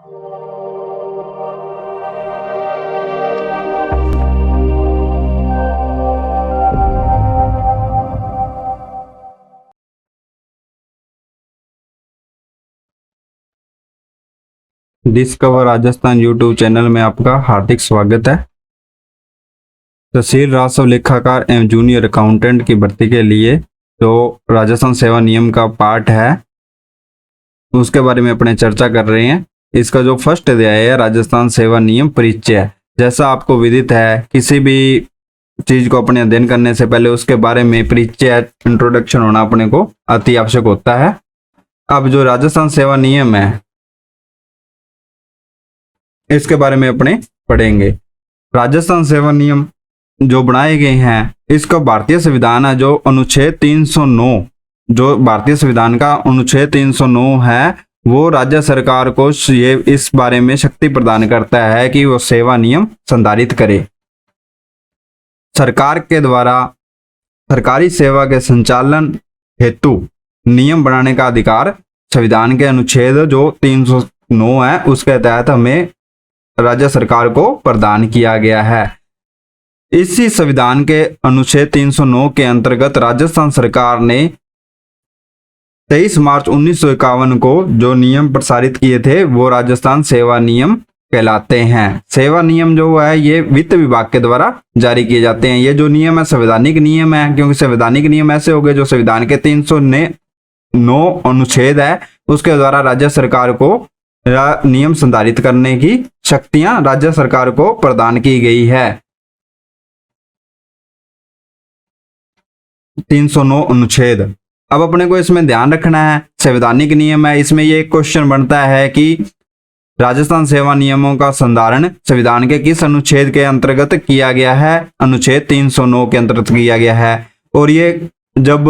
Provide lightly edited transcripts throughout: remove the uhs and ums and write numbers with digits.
Discover Rajasthan YouTube channel में आपका हार्दिक स्वागत है। तहसील राजस्व लेखाकार एवं जूनियर अकाउंटेंट की भर्ती के लिए जो राजस्थान सेवा नियम का पार्ट है उसके बारे में अपने चर्चा कर रहे हैं। इसका जो फर्स्ट अध्याय है राजस्थान सेवा नियम परिचय। जैसा आपको विदित है, किसी भी चीज को अपने अध्ययन करने से पहले उसके बारे में परिचय इंट्रोडक्शन होना अपने को अति आवश्यक होता है। अब जो राजस्थान सेवा नियम है इसके बारे में अपने पढ़ेंगे। राजस्थान सेवा नियम जो बनाए गए हैं, इसका भारतीय संविधान है जो अनुच्छेद 309, जो भारतीय संविधान का अनुच्छेद 309 है, वो राज्य सरकार को ये इस बारे में शक्ति प्रदान करता है कि वो सेवा नियम संधारित करे। सरकार के द्वारा सरकारी सेवा के संचालन हेतु नियम बनाने का अधिकार संविधान के अनुच्छेद जो 309 है उसके तहत हमें राज्य सरकार को प्रदान किया गया है। इसी संविधान के अनुच्छेद 309 के अंतर्गत राजस्थान सरकार ने 23 मार्च 1951 को जो नियम प्रसारित किए थे वो राजस्थान सेवा नियम कहलाते हैं। सेवा नियम जो है ये वित्त विभाग के द्वारा जारी किए जाते हैं। ये जो नियम है संवैधानिक नियम है, क्योंकि संवैधानिक नियम ऐसे हो गए जो संविधान के 309 अनुच्छेद है उसके द्वारा राज्य सरकार को नियम संधारित करने की शक्तियां राज्य सरकार को प्रदान की गई है। 309 अनुच्छेद। अब अपने को इसमें ध्यान रखना है, संवैधानिक नियम है, इसमें ये क्वेश्चन बनता है कि राजस्थान सेवा नियमों का संधारण संविधान के किस अनुच्छेद के अंतर्गत किया गया है? अनुच्छेद 309 के अंतर्गत किया गया है। और ये जब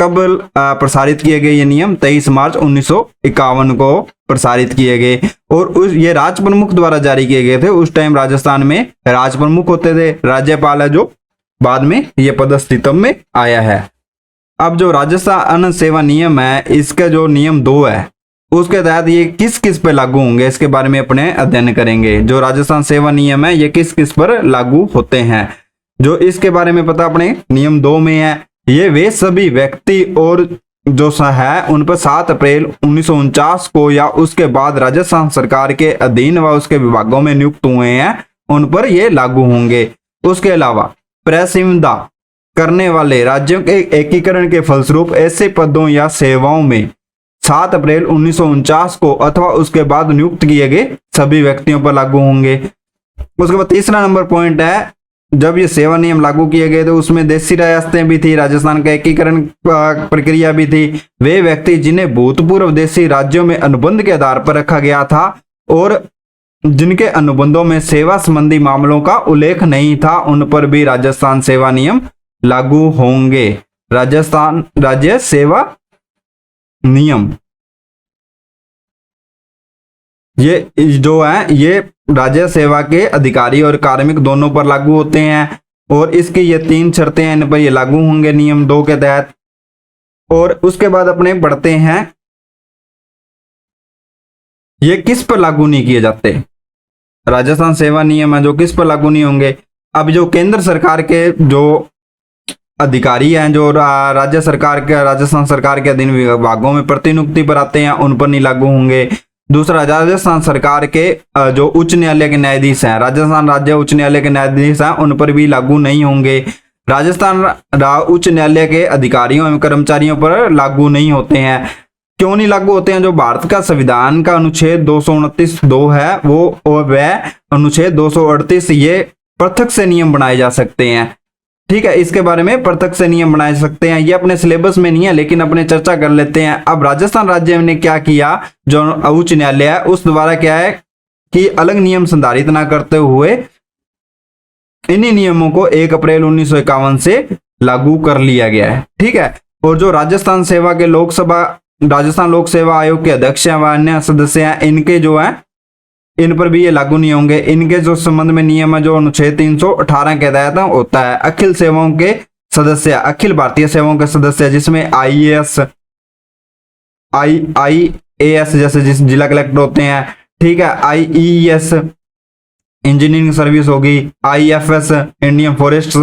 कब प्रसारित किए गए ये नियम? 23 मार्च 1951 को प्रसारित किए गए और उस ये राज प्रमुख द्वारा जारी किए गए थे। उस टाइम राजस्थान में राज प्रमुख होते थे, राज्यपाल है जो बाद में ये पद अस्तित्व में आया है। अब जो राजस्थान सेवा नियम है इसका जो नियम 2 है उसके तहत ये किस किस पे लागू होंगे इसके बारे में अपने अध्ययन करेंगे। जो राजस्थान सेवा नियम है ये किस किस पर लागू होते हैं, जो इसके बारे में पता अपने नियम 2 में है। ये वे सभी व्यक्ति और जो है उन पर 7 अप्रैल 1949 को या उसके बाद राजस्थान सरकार के अधीन व उसके विभागों में नियुक्त हुए हैं उन पर ये लागू होंगे। उसके अलावा प्रसिद्धा करने वाले राज्यों के एकीकरण के फलस्वरूप ऐसे पदों या सेवाओं में 7 अप्रैल 1949 को अथवा उसके बाद नियुक्त किए गए सभी व्यक्तियों पर लागू होंगे। उसके बाद तीसरा नंबर पॉइंट है, जब ये सेवा नियम लागू किए गए तो उसमें देशी रियासतें भी थी, राजस्थान का एकीकरण प्रक्रिया भी थी। वे व्यक्ति जिन्हें भूतपूर्व देशी राज्यों में अनुबंध के आधार पर रखा गया था और जिनके अनुबंधों में सेवा संबंधी मामलों का उल्लेख नहीं था उन पर भी राजस्थान सेवा नियम लागू होंगे। राजस्थान राज्य सेवा नियम ये जो है ये राज्य सेवा के अधिकारी और कार्मिक दोनों पर लागू होते हैं और इसकी ये 3 शर्तें हैं, इन पर ये लागू होंगे नियम 2 के तहत। और उसके बाद अपने बढ़ते हैं, ये किस पर लागू नहीं किए जाते? राजस्थान सेवा नियम है जो किस पर लागू नहीं होंगे? अब जो केंद्र सरकार के जो अधिकारी हैं जो राज्य सरकार के राजस्थान सरकार के अधीन विभागों में प्रतिनियुक्ति पर आते हैं उन पर नहीं लागू होंगे। दूसरा, राजस्थान सरकार के जो उच्च न्यायालय के न्यायाधीश हैं, राजस्थान राज्य उच्च न्यायालय के न्यायाधीश हैं, उन पर भी लागू नहीं होंगे। राजस्थान उच्च न्यायालय के अधिकारियों एवं कर्मचारियों पर लागू नहीं होते हैं। क्यों नहीं लागू होते हैं? जो भारत का संविधान का अनुच्छेद 229(2) है वो वह अनुच्छेद 238 ये पृथक से नियम बनाए जा सकते हैं। ठीक है, इसके बारे में पृथक से नियम बनाए सकते हैं। ये अपने सिलेबस में नहीं है लेकिन अपने चर्चा कर लेते हैं। अब राजस्थान राज्य ने क्या किया, जो उच्च न्यायालय है उस द्वारा क्या है कि अलग नियम संधारित ना करते हुए इन्हीं नियमों को 1 अप्रैल 1951 से लागू कर लिया गया है। ठीक है, और जो राजस्थान सेवा के राजस्थान लोक सेवा आयोग के अध्यक्ष हैं व अन्य सदस्य हैं, इनके जो है इन पर भी ये लागू नहीं होंगे। इनके जो संबंध में नियम है जो अनुच्छेद 318 के तहत होता है। अखिल सेवाओं के सदस्य, अखिल भारतीय सेवाओं के सदस्य जिसमें आईएएस जैसे जिस जिला कलेक्टर होते हैं, ठीक है, IES इंजीनियरिंग सर्विस होगी, IFS इंडियन फॉरेस्ट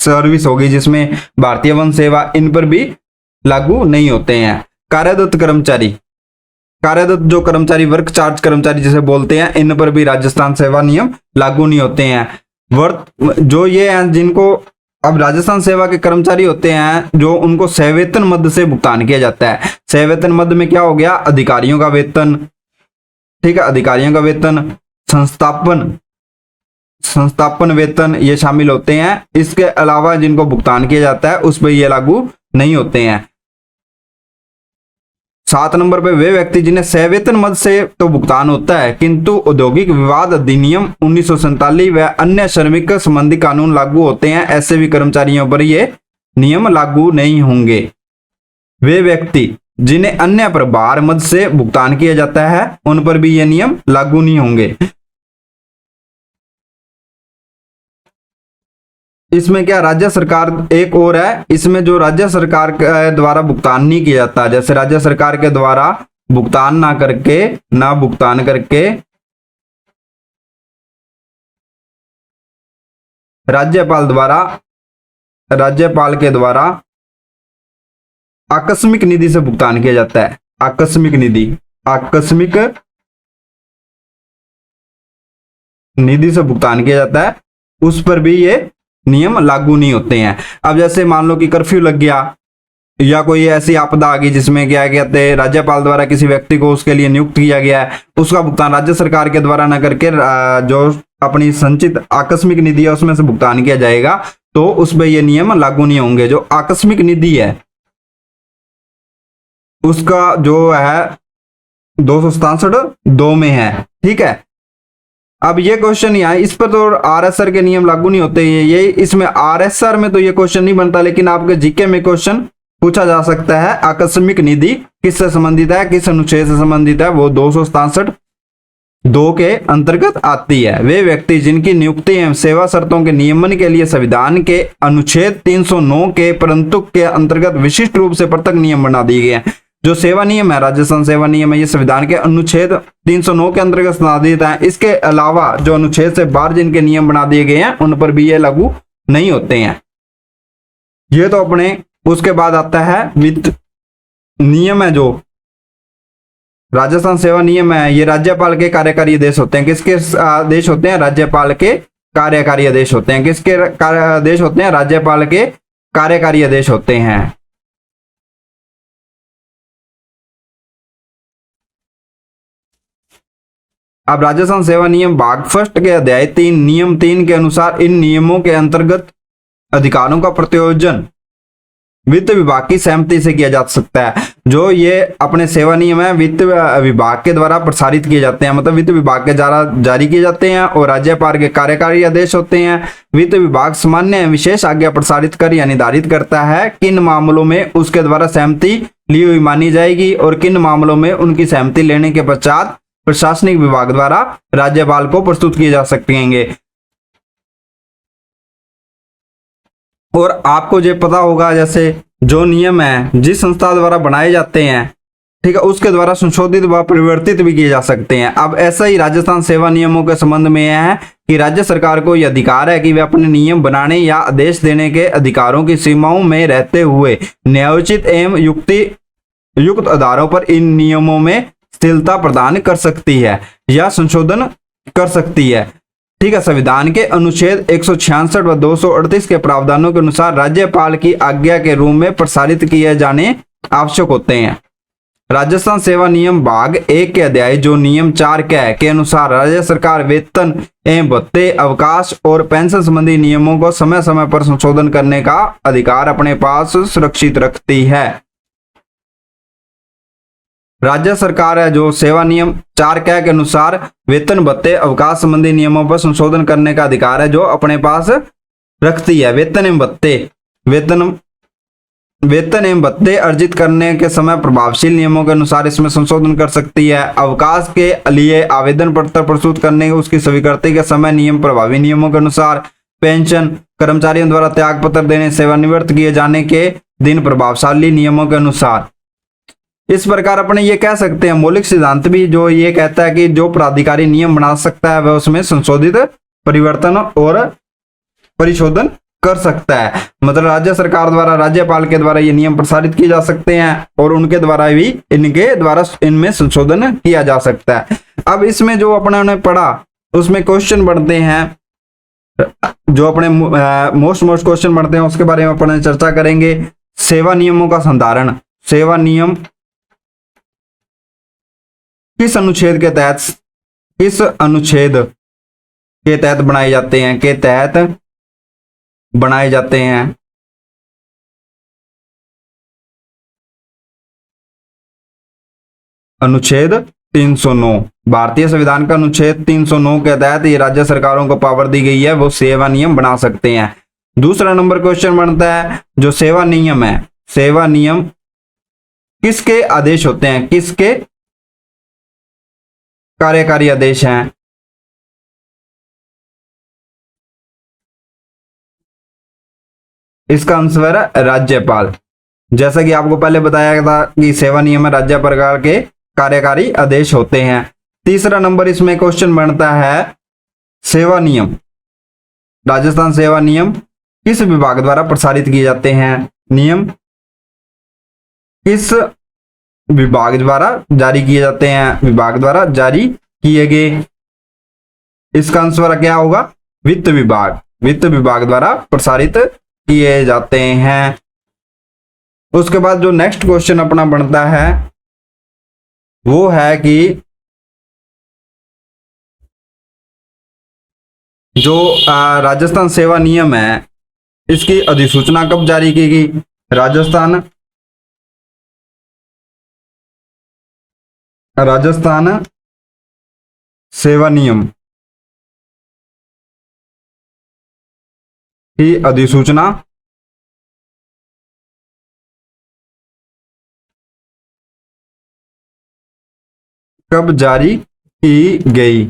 सर्विस होगी जिसमें भारतीय वन सेवा, इन पर भी लागू नहीं होते हैं। कार्यरत कर्मचारी, कार्यरत जो कर्मचारी, वर्क चार्ज कर्मचारी जिसे बोलते हैं, इन पर भी राजस्थान सेवा नियम लागू नहीं होते हैं। वर्क जो ये हैं जिनको अब राजस्थान सेवा के कर्मचारी होते हैं जो उनको सवेतन मद से भुगतान किया जाता है। सवेतन मद में क्या हो गया, अधिकारियों का वेतन, ठीक है, अधिकारियों का वेतन, संस्थापन वेतन ये शामिल होते हैं। इसके अलावा जिनको भुगतान किया जाता है उस पर ये लागू नहीं होते हैं। 7 नंबर पे वे व्यक्ति जिन्हें सवेतन मद से तो भुगतान होता है किंतु औद्योगिक विवाद अधिनियम 1947 व अन्य श्रमिक संबंधी कानून लागू होते हैं, ऐसे भी कर्मचारियों पर ये नियम लागू नहीं होंगे। वे व्यक्ति जिन्हें अन्य प्रभार मद से भुगतान किया जाता है उन पर भी ये नियम लागू नहीं होंगे। इसमें क्या, राज्य सरकार एक और है, इसमें जो राज्य सरकार के द्वारा भुगतान नहीं किया जाता, जैसे राज्य सरकार के द्वारा भुगतान ना भुगतान करके राज्यपाल के द्वारा आकस्मिक निधि से भुगतान किया जाता है। आकस्मिक निधि से भुगतान किया जाता है, उस पर भी ये नियम लागू नहीं होते हैं। अब जैसे मान लो कि कर्फ्यू लग गया या कोई ऐसी आपदा आ गई जिसमें क्या कहते हैं राज्यपाल द्वारा किसी व्यक्ति को उसके लिए नियुक्त किया गया है, उसका भुगतान राज्य सरकार के द्वारा न करके जो अपनी संचित आकस्मिक निधि है उसमें से भुगतान किया जाएगा, तो उस पर ये नियम लागू नहीं होंगे। जो आकस्मिक निधि है उसका जो है 267(2) में है, ठीक है। अब ये क्वेश्चन यहाँ इस पर तो RSR के नियम लागू नहीं होते हैं, ये इसमें RSR में तो ये क्वेश्चन नहीं बनता, लेकिन आपके जीके में क्वेश्चन पूछा जा सकता है। आकस्मिक निधि किससे संबंधित है, किस अनुच्छेद से संबंधित है, वो 267(2) के अंतर्गत आती है। वे व्यक्ति जिनकी नियुक्ति एवं सेवा शर्तों के नियमन के लिए संविधान के अनुच्छेद 309 के परंतु के अंतर्गत विशिष्ट रूप से पृथक नियम बना दिए गए हैं। जो सेवा नियम है, राजस्थान सेवा नियम है, ये संविधान के अनुच्छेद 309 के अंतर्गत संशोधित है। इसके अलावा जो अनुच्छेद से बाहर जिनके नियम बना दिए गए हैं उन पर भी ये लागू नहीं होते हैं। ये तो अपने उसके बाद आता है वित्त नियम है, जो राजस्थान सेवा नियम है, ये राज्यपाल के कार्यकारी आदेश होते हैं। किसके आदेश होते हैं, राज्यपाल के कार्यकारी आदेश होते हैं। किसके आदेश होते हैं, राज्यपाल के कार्यकारी आदेश होते हैं। अब राजस्थान सेवा नियम भाग फर्स्ट के अध्याय 3 नियम 3 के अनुसार इन नियमों के अंतर्गत अधिकारों का प्रत्योजन वित्त विभाग की सहमति से किया जा सकता है। जो ये अपने सेवा नियम है वित्त विभाग के द्वारा प्रसारित किए जाते हैं, मतलब वित्त विभाग के द्वारा जारी किए जाते हैं और राज्यपाल के कार्यकारी आदेश होते हैं। वित्त विभाग सामान्य विशेष आज्ञा प्रसारित कर या निर्धारित करता है किन मामलों में उसके द्वारा सहमति ली हुई मानी जाएगी और किन मामलों में उनकी सहमति लेने के पश्चात प्रशासनिक विभाग द्वारा राज्यपाल को प्रस्तुत किए जा सकेंगे। और आपको ये पता होगा जैसे जो नियम है जिस संस्था द्वारा बनाए जाते हैं, ठीक है, उसके द्वारा संशोधित व परिवर्तित भी किए जा सकते हैं। अब ऐसा ही राजस्थान सेवा नियमों के संबंध में यह है कि राज्य सरकार को यह अधिकार है कि वे अपने नियम बनाने या आदेश देने के अधिकारों की सीमाओं में रहते हुए न्यायोचित एवं युक्त आधारों पर इन नियमों में स्थिरता प्रदान कर सकती है या संशोधन कर सकती है। ठीक है, संविधान के अनुच्छेद 166 व 238 के प्रावधानों के अनुसार राज्यपाल की आज्ञा के रूप में प्रसारित किए जाने आवश्यक होते हैं। राजस्थान सेवा नियम भाग 1 के अध्याय जो नियम 4 के अनुसार राज्य सरकार वेतन एवं भत्ते, अवकाश और पेंशन संबंधी नियमों को समय समय पर संशोधन करने का अधिकार अपने पास सुरक्षित रखती है। राज्य सरकार है जो सेवा नियम 4 के अनुसार वेतन भत्ते, अवकाश संबंधी नियमों पर संशोधन करने का अधिकार है जो अपने पास रखती है। वेतन एवं भत्ते अर्जित करने के समय प्रभावशील नियमों के अनुसार इसमें संशोधन कर सकती है। अवकाश के लिए आवेदन पत्र प्रस्तुत करने उसकी स्वीकृति के समय नियम प्रभावी नियमों के अनुसार। पेंशन कर्मचारियों द्वारा त्याग पत्र देने, सेवानिवृत्त किए जाने के दिन प्रभावशाली नियमों के अनुसार। इस प्रकार अपने ये कह सकते हैं मौलिक सिद्धांत भी जो ये कहता है कि जो प्राधिकारी नियम बना सकता है वह उसमें संशोधित, परिवर्तन और परिशोधन कर सकता है। मतलब राज्य सरकार द्वारा, राज्यपाल के द्वारा ये नियम प्रसारित किए जा सकते हैं और उनके द्वारा भी इनके द्वारा इनमें संशोधन किया जा सकता है। अब इसमें जो अपने पढ़ा उसमें क्वेश्चन बढ़ते हैं, जो अपने मोस्ट क्वेश्चन बढ़ते हैं उसके बारे में अपने चर्चा करेंगे। सेवा नियमों का संधारण, सेवा नियम किस अनुच्छेद के तहत, किस अनुच्छेद के तहत बनाए जाते हैं, के तहत बनाए जाते हैं। अनुच्छेद 309, भारतीय संविधान का अनुच्छेद 309 के तहत ये राज्य सरकारों को पावर दी गई है, वो सेवा नियम बना सकते हैं। दूसरा नंबर क्वेश्चन बनता है जो सेवा नियम है, सेवा नियम किसके आदेश होते हैं, किसके कार्यकारी आदेश हैं। इसका आंसर है राज्यपाल। जैसा कि आपको पहले बताया था कि सेवा नियम राज्य सरकार के कार्यकारी आदेश होते हैं। तीसरा नंबर इसमें क्वेश्चन बनता है सेवा नियम, राजस्थान सेवा नियम किस विभाग द्वारा प्रसारित किए जाते हैं, नियम किस विभाग द्वारा जारी किए जाते हैं, विभाग द्वारा जारी किए गए। इसका आंसर क्या होगा, वित्त विभाग, वित्त विभाग द्वारा प्रसारित किए जाते हैं। उसके बाद जो नेक्स्ट क्वेश्चन अपना बनता है वो है कि जो राजस्थान सेवा नियम है इसकी अधिसूचना कब जारी की गई। राजस्थान सेवा नियम की अधिसूचना कब जारी की गई।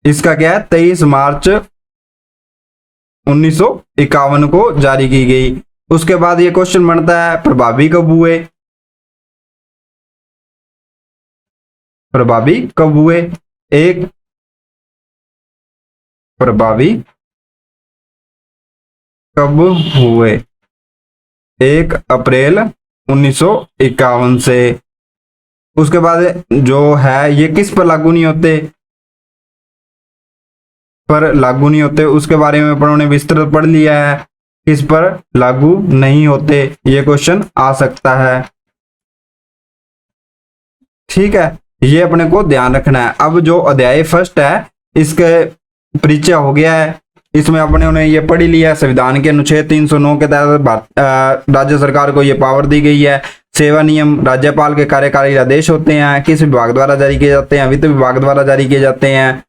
इसका क्या है, 23 मार्च 1951 को जारी की गई। उसके बाद ये क्वेश्चन बनता है प्रभावी कब हुए, प्रभावी कब हुए। एक प्रभावी कब हुए, 1 अप्रैल 1951 से। उसके बाद जो है ये किस पर लागू नहीं होते, पर लागू नहीं होते, उसके बारे में उन्होंने विस्तृत पढ़ लिया है। किस पर लागू नहीं होते, ये क्वेश्चन आ सकता है। ठीक है, ये अपने को ध्यान रखना है। अब जो अध्याय फर्स्ट है इसके परिचय हो गया है, इसमें अपने उन्हें ये पढ़ लिया है संविधान के अनुच्छेद 309 के तहत राज्य सरकार को ये पावर दी गई है। सेवा नियम राज्यपाल के कार्यकारी आदेश होते हैं, किस विभाग द्वारा जारी किए जाते हैं, वित्त विभाग द्वारा जारी किए जाते हैं।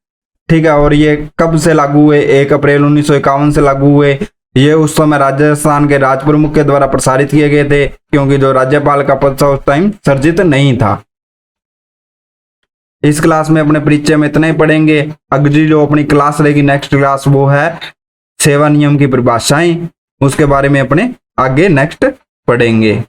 ठीक है, और ये कब से लागू हुए, 1 अप्रैल 1951 से लागू हुए। ये उस समय राजस्थान के राज प्रमुख के द्वारा प्रसारित किए गए थे, क्योंकि जो राज्यपाल का पद था उस टाइम सर्जित नहीं था। इस क्लास में अपने परिचय में इतना ही पढ़ेंगे। अगली जो अपनी क्लास रहेगी नेक्स्ट क्लास वो है सेवा नियम की परिभाषाएं, उसके बारे में अपने आगे नेक्स्ट पढ़ेंगे।